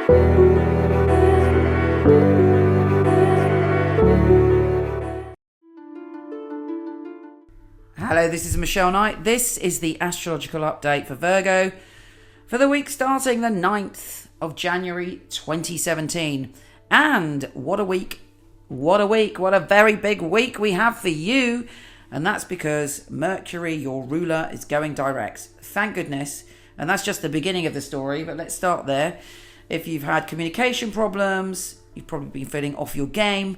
Hello, this is Michele Knight. This is the astrological update for Virgo for the week starting the 9th of January 2017. And what a week, what a very big week we have for you. And that's because Mercury, your ruler, is going direct. Thank goodness. And that's just the beginning of the story, but let's start there. If you've had communication problems, you've probably been feeling off your game.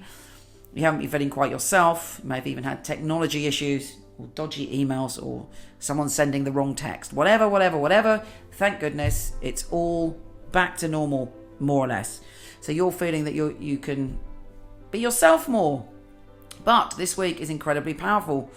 You haven't been feeling quite yourself. You may have even had technology issues, or dodgy emails, or someone sending the wrong text. Whatever. Thank goodness it's all back to normal, more or less. So you're feeling that you can be yourself more. But this week is incredibly powerful.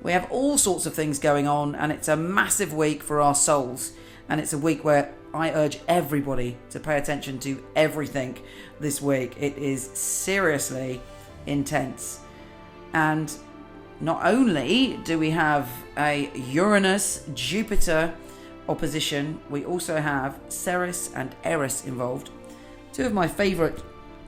We have all sorts of things going on, and it's a massive week for our souls. And it's a week where I urge everybody to pay attention to everything this week. It is seriously intense. And not only do we have a Uranus-Jupiter opposition, we also have Ceres and Eris involved. Two of my favourite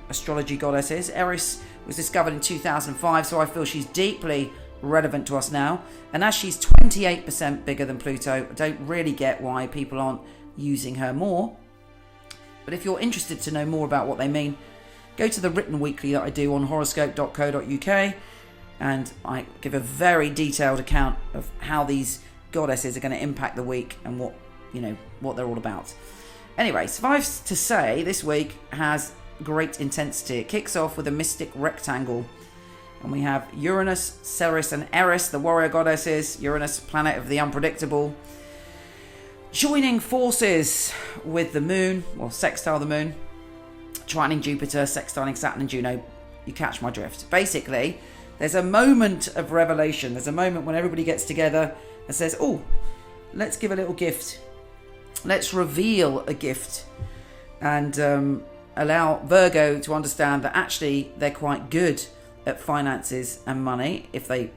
astrology goddesses. Eris was discovered in 2005, so I feel she's deeply relevant to us now. And as she's 28% bigger than Pluto, I don't really get why people aren't using her more. But if you're interested to know more about what they mean, go to the written weekly that I do on horoscope.co.uk. And I give a very detailed account of how these goddesses are going to impact the week and what they're all about. Anyway, suffice to say, this week has great intensity. It kicks off with a mystic rectangle. And we have Uranus, Ceres and Eris, the warrior goddesses. Uranus, planet of the unpredictable, joining forces with the moon, or sextile the moon, trining Jupiter, sextiling Saturn and Juno. You catch my drift. Basically, there's a moment of revelation. There's a moment when everybody gets together and says, oh, let's give a little gift. Let's reveal a gift. And allow Virgo to understand that actually they're quite good at finances and money if they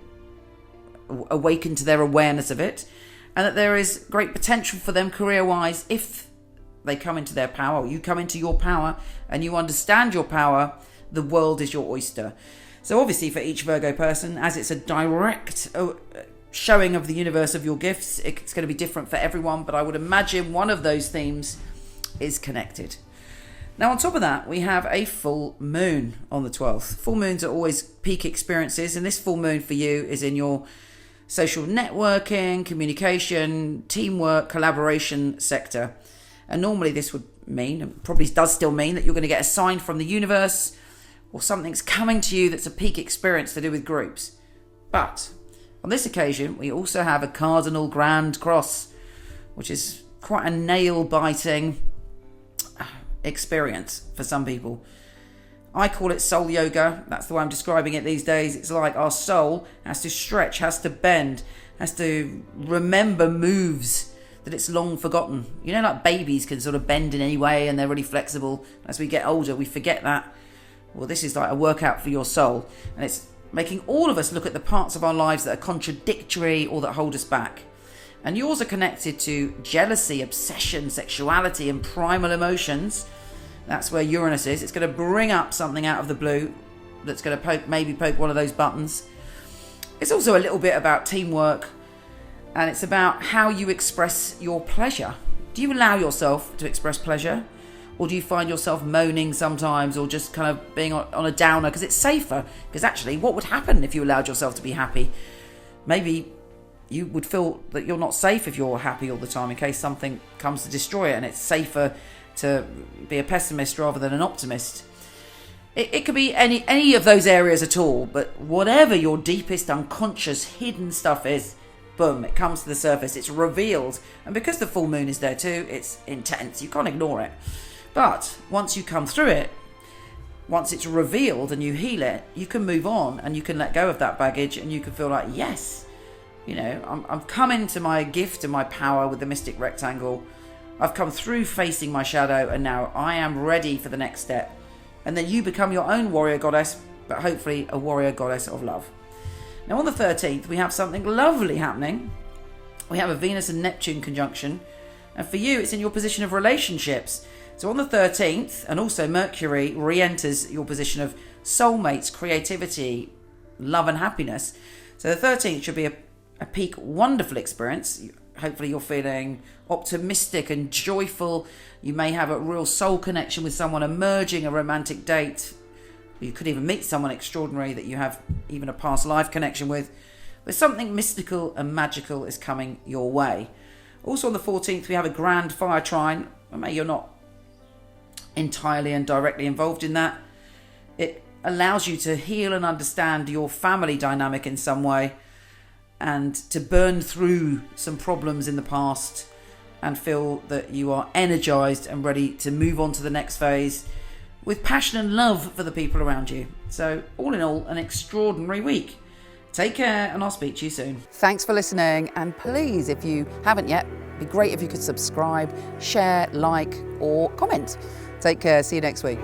awaken to their awareness of it. And that there is great potential for them career-wise if they come into their power, or you come into your power and you understand your power. The world is your oyster. So obviously for each Virgo person, as it's a direct showing of the universe of your gifts, it's going to be different for everyone, but I would imagine one of those themes is connected. Now on top of that, we have a full moon on the 12th. Full moons are always peak experiences, and this full moon for you is in your social networking, communication, teamwork, collaboration sector. And normally this would mean, and probably does still mean, that you're going to get a sign from the universe, or something's coming to you that's a peak experience to do with groups. But on this occasion, we also have a Cardinal Grand Cross, which is quite a nail-biting experience for some people. I call it soul yoga. That's the way I'm describing it these days. It's like our soul has to stretch, has to bend, has to remember moves that it's long forgotten. You know, like babies can sort of bend in any way and they're really flexible. As we get older, we forget that. Well, this is like a workout for your soul, and it's making all of us look at the parts of our lives that are contradictory or that hold us back. And yours are connected to jealousy, obsession, sexuality, and primal emotions. That's where Uranus is. It's going to bring up something out of the blue that's going to maybe poke one of those buttons. It's also a little bit about teamwork, and it's about how you express your pleasure. Do you allow yourself to express pleasure? Or do you find yourself moaning sometimes, or just kind of being on a downer because it's safer? Because actually, what would happen if you allowed yourself to be happy? Maybe you would feel that you're not safe if you're happy all the time in case something comes to destroy it, and it's safer to be a pessimist rather than an optimist. It could be any of those areas at all, but whatever your deepest unconscious hidden stuff is, boom, it comes to the surface, it's revealed. And because the full moon is there too, it's intense, you can't ignore it. But once you come through it, once it's revealed and you heal it, you can move on and you can let go of that baggage, and you can feel like, yes, I'm coming to my gift and my power with the mystic rectangle. I've come through facing my shadow, and now I am ready for the next step. And then you become your own warrior goddess, but hopefully a warrior goddess of love. Now on the 13th, we have something lovely happening. We have a Venus and Neptune conjunction. And for you, it's in your position of relationships. So on the 13th, and also Mercury re-enters your position of soulmates, creativity, love and happiness. So the 13th should be a peak wonderful experience. Hopefully you're feeling optimistic and joyful. You may have a real soul connection with someone, emerging a romantic date. You could even meet someone extraordinary that you have even a past life connection with. But something mystical and magical is coming your way. Also on the 14th, we have a grand fire trine. Maybe you're not entirely and directly involved in that. It allows you to heal and understand your family dynamic in some way, and to burn through some problems in the past and feel that you are energized and ready to move on to the next phase with passion and love for the people around you. So all in all, an extraordinary week. Take care, and I'll speak to you soon. Thanks for listening, and please, if you haven't yet, it'd be great if you could subscribe, share, like, or comment. Take care. See you next week.